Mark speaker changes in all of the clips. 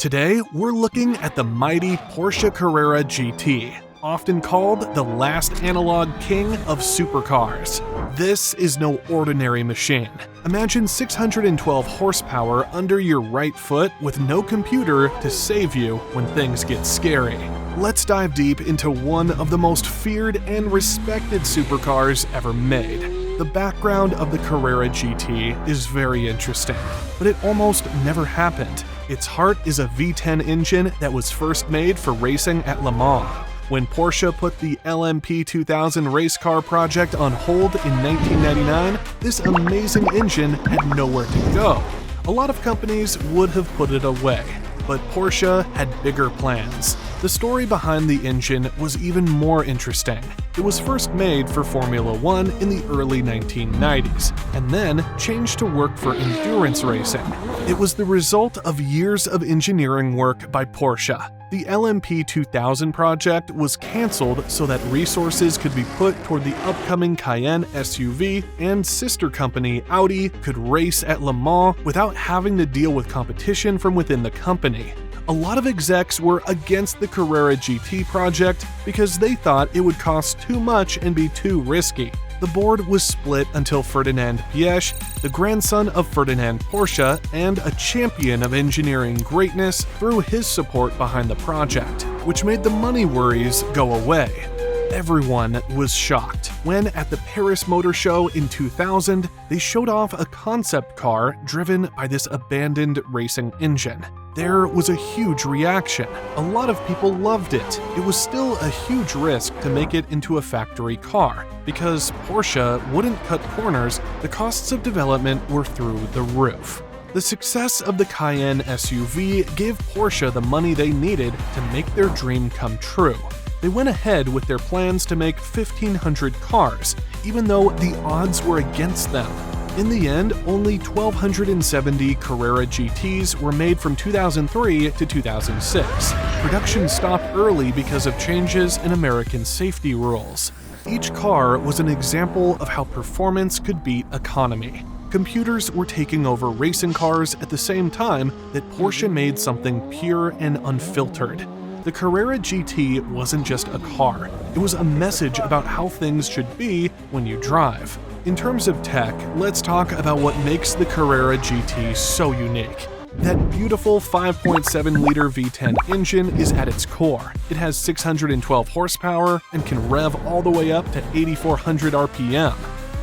Speaker 1: Today, we're looking at the mighty Porsche Carrera GT, often called the last analog king of supercars. This is no ordinary machine. Imagine 612 horsepower under your right foot with no computer to save you when things get scary. Let's dive deep into one of the most feared and respected supercars ever made. The background of the Carrera GT is very interesting, but it almost never happened. Its heart is a V10 engine that was first made for racing at Le Mans. When Porsche put the LMP 2000 race car project on hold in 1999, this amazing engine had nowhere to go. A lot of companies would have put it away, but Porsche had bigger plans. The story behind the engine was even more interesting. It was first made for Formula One in the early 1990s, and then changed to work for endurance racing. It was the result of years of engineering work by Porsche. The LMP 2000 project was cancelled so that resources could be put toward the upcoming Cayenne SUV, and sister company Audi could race at Le Mans without having to deal with competition from within the company. A lot of execs were against the Carrera GT project because they thought it would cost too much and be too risky. The board was split until Ferdinand Piëch, the grandson of Ferdinand Porsche and a champion of engineering greatness, threw his support behind the project, which made the money worries go away. Everyone was shocked when, at the Paris Motor Show in 2000, they showed off a concept car driven by this abandoned racing engine. There was a huge reaction. A lot of people loved it. It was still a huge risk to make it into a factory car. Because Porsche wouldn't cut corners, the costs of development were through the roof. The success of the Cayenne SUV gave Porsche the money they needed to make their dream come true. They went ahead with their plans to make 1,500 cars, even though the odds were against them. In the end, only 1,270 Carrera GTs were made from 2003 to 2006. Production stopped early because of changes in American safety rules. Each car was an example of how performance could beat economy. Computers were taking over racing cars at the same time that Porsche made something pure and unfiltered. The Carrera GT wasn't just a car, it was a message about how things should be when you drive. In terms of tech, let's talk about what makes the Carrera GT so unique. That beautiful 5.7-liter V10 engine is at its core. It has 612 horsepower and can rev all the way up to 8,400 RPM.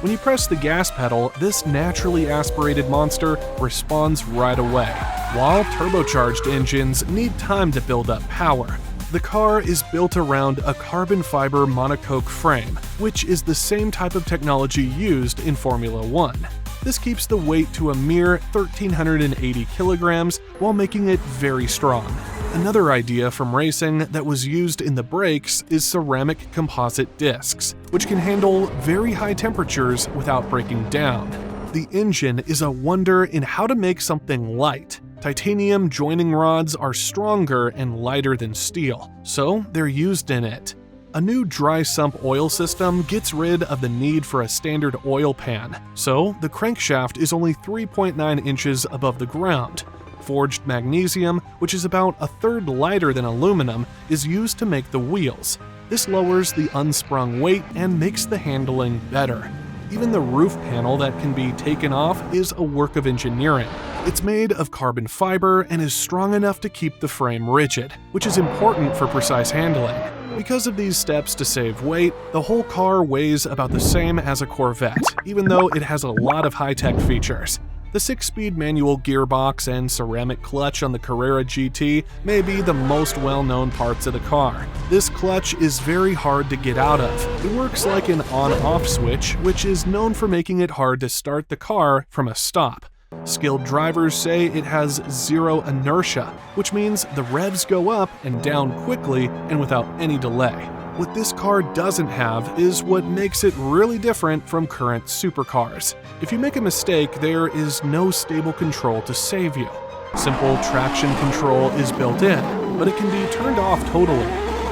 Speaker 1: When you press the gas pedal, this naturally aspirated monster responds right away, while turbocharged engines need time to build up power. The car is built around a carbon fiber monocoque frame, which is the same type of technology used in Formula One. This keeps the weight to a mere 1,380 kilograms while making it very strong. Another idea from racing that was used in the brakes is ceramic composite discs, which can handle very high temperatures without breaking down. The engine is a wonder in how to make something light. Titanium joining rods are stronger and lighter than steel, so they're used in it. A new dry sump oil system gets rid of the need for a standard oil pan, so the crankshaft is only 3.9 inches above the ground. Forged magnesium, which is about a third lighter than aluminum, is used to make the wheels. This lowers the unsprung weight and makes the handling better. Even the roof panel that can be taken off is a work of engineering. It's made of carbon fiber and is strong enough to keep the frame rigid, which is important for precise handling. Because of these steps to save weight, the whole car weighs about the same as a Corvette, even though it has a lot of high-tech features. The 6-speed manual gearbox and ceramic clutch on the Carrera GT may be the most well-known parts of the car. This clutch is very hard to get out of. It works like an on-off switch, which is known for making it hard to start the car from a stop. Skilled drivers say it has zero inertia, which means the revs go up and down quickly and without any delay. What this car doesn't have is what makes it really different from current supercars. If you make a mistake, there is no stable control to save you. Simple traction control is built in, but it can be turned off totally.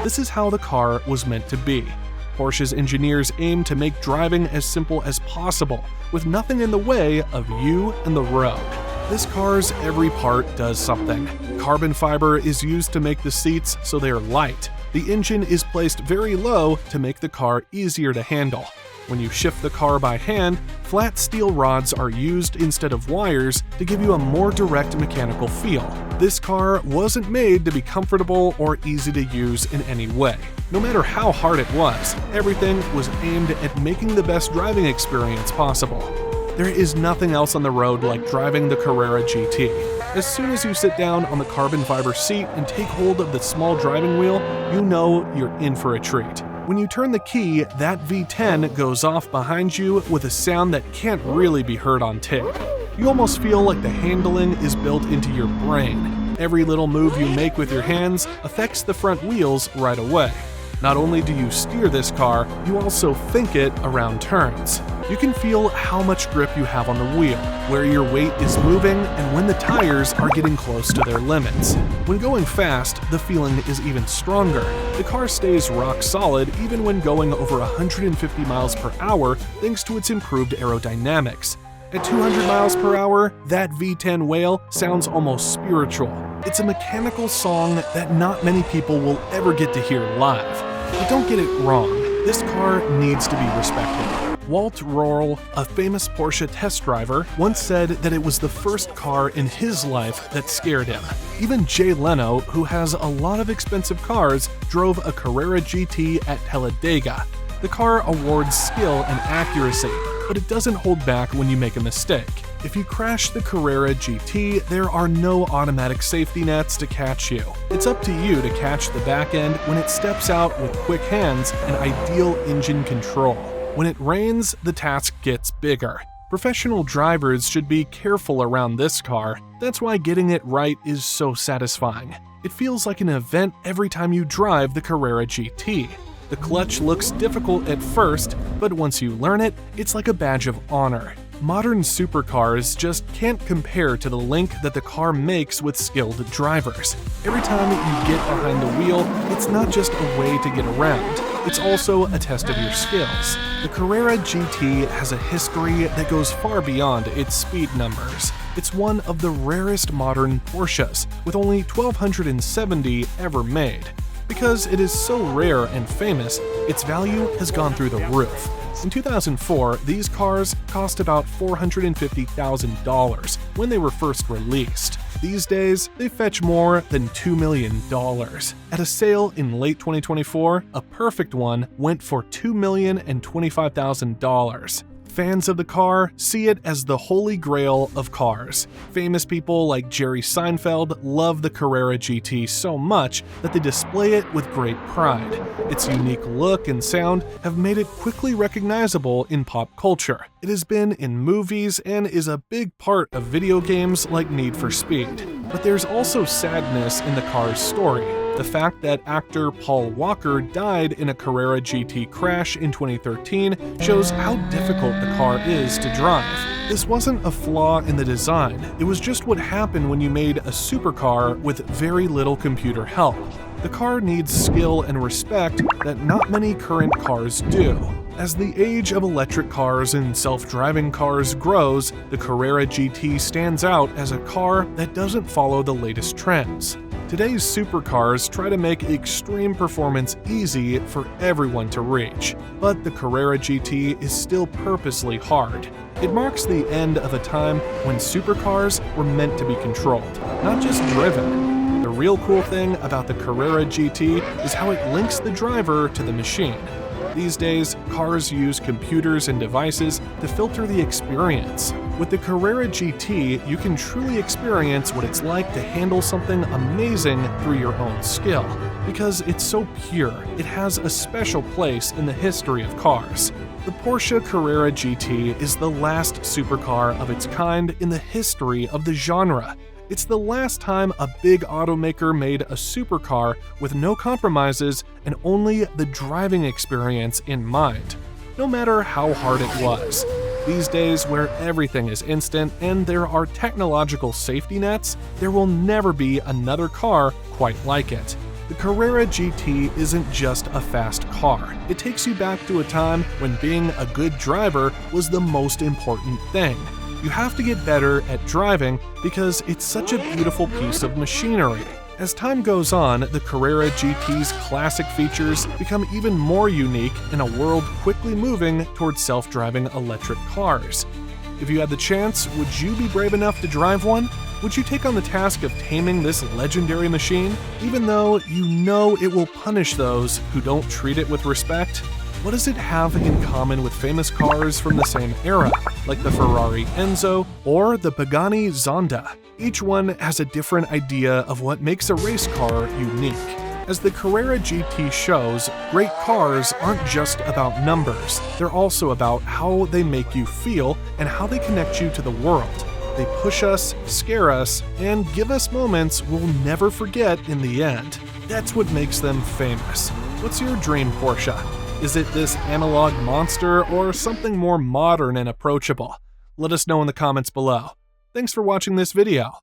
Speaker 1: This is how the car was meant to be. Porsche's engineers aim to make driving as simple as possible, with nothing in the way of you and the road. This car's every part does something. carbon fiber is used to make the seats so they are light. The engine is placed very low to make the car easier to handle. When you shift the car by hand, flat steel rods are used instead of wires to give you a more direct mechanical feel. This car wasn't made to be comfortable or easy to use in any way. No matter how hard it was, everything was aimed at making the best driving experience possible. There is nothing else on the road like driving the Carrera GT. As soon as you sit down on the carbon fiber seat and take hold of the small driving wheel, you know you're in for a treat. When you turn the key, that V10 goes off behind you with a sound that can't really be heard on tape. You almost feel like the handling is built into your brain. Every little move you make with your hands affects the front wheels right away. Not only do you steer this car, you also think it around turns. You can feel how much grip you have on the wheel, where your weight is moving, and when the tires are getting close to their limits. When going fast, the feeling is even stronger. The car stays rock solid even when going over 150 miles per hour thanks to its improved aerodynamics. At 200 miles per hour, that V10 wail sounds almost spiritual. It's a mechanical song that not many people will ever get to hear live. But don't get it wrong, this car needs to be respected. Walt Röhrl, a famous Porsche test driver, once said that it was the first car in his life that scared him. Even Jay Leno, who has a lot of expensive cars, drove a Carrera GT at Talladega. The car awards skill and accuracy, but it doesn't hold back when you make a mistake. If you crash the Carrera GT, there are no automatic safety nets to catch you. It's up to you to catch the back end when it steps out with quick hands and ideal engine control. When it rains, the task gets bigger. Professional drivers should be careful around this car. That's why getting it right is so satisfying. It feels like an event every time you drive the Carrera GT. The clutch looks difficult at first, but once you learn it, it's like a badge of honor. Modern supercars just can't compare to the link that the car makes with skilled drivers. Every time you get behind the wheel, it's not just a way to get around. It's also a test of your skills. The Carrera GT has a history that goes far beyond its speed numbers. It's one of the rarest modern Porsches, with only 1,270 ever made. Because it is so rare and famous, its value has gone through the roof. In 2004, these cars cost about $450,000 when they were first released. These days, they fetch more than $2 million. At a sale in late 2024, a perfect one went for $2,025,000. Fans of the car see it as the holy grail of cars. Famous people like Jerry Seinfeld love the Carrera GT so much that they display it with great pride. Its unique look and sound have made it quickly recognizable in pop culture. It has been in movies and is a big part of video games like Need for Speed. But there's also sadness in the car's story. The fact that actor Paul Walker died in a Carrera GT crash in 2013 shows how difficult the car is to drive. This wasn't a flaw in the design, it was just what happened when you made a supercar with very little computer help. The car needs skill and respect that not many current cars do. As the age of electric cars and self-driving cars grows, the Carrera GT stands out as a car that doesn't follow the latest trends. Today's supercars try to make extreme performance easy for everyone to reach, but the Carrera GT is still purposely hard. It marks the end of a time when supercars were meant to be controlled, not just driven. The real cool thing about the Carrera GT is how it links the driver to the machine. These days, cars use computers and devices to filter the experience. With the Carrera GT, you can truly experience what it's like to handle something amazing through your own skill. Because it's so pure, it has a special place in the history of cars. The Porsche Carrera GT is the last supercar of its kind in the history of the genre. It's the last time a big automaker made a supercar with no compromises and only the driving experience in mind, no matter how hard it was. These days, where everything is instant and there are technological safety nets, there will never be another car quite like it. The Carrera GT isn't just a fast car. It takes you back to a time when being a good driver was the most important thing. You have to get better at driving because it's such a beautiful piece of machinery. As time goes on, the Carrera GT's classic features become even more unique in a world quickly moving towards self-driving electric cars. If you had the chance, would you be brave enough to drive one? Would you take on the task of taming this legendary machine, even though you know it will punish those who don't treat it with respect? What does it have in common with famous cars from the same era, like the Ferrari Enzo or the Pagani Zonda? Each one has a different idea of what makes a race car unique. As the Carrera GT shows, great cars aren't just about numbers, they're also about how they make you feel and how they connect you to the world. They push us, scare us, and give us moments we'll never forget in the end. That's what makes them famous. What's your dream Porsche? Is it this analog monster or something more modern and approachable? Let us know in the comments below. Thanks for watching this video.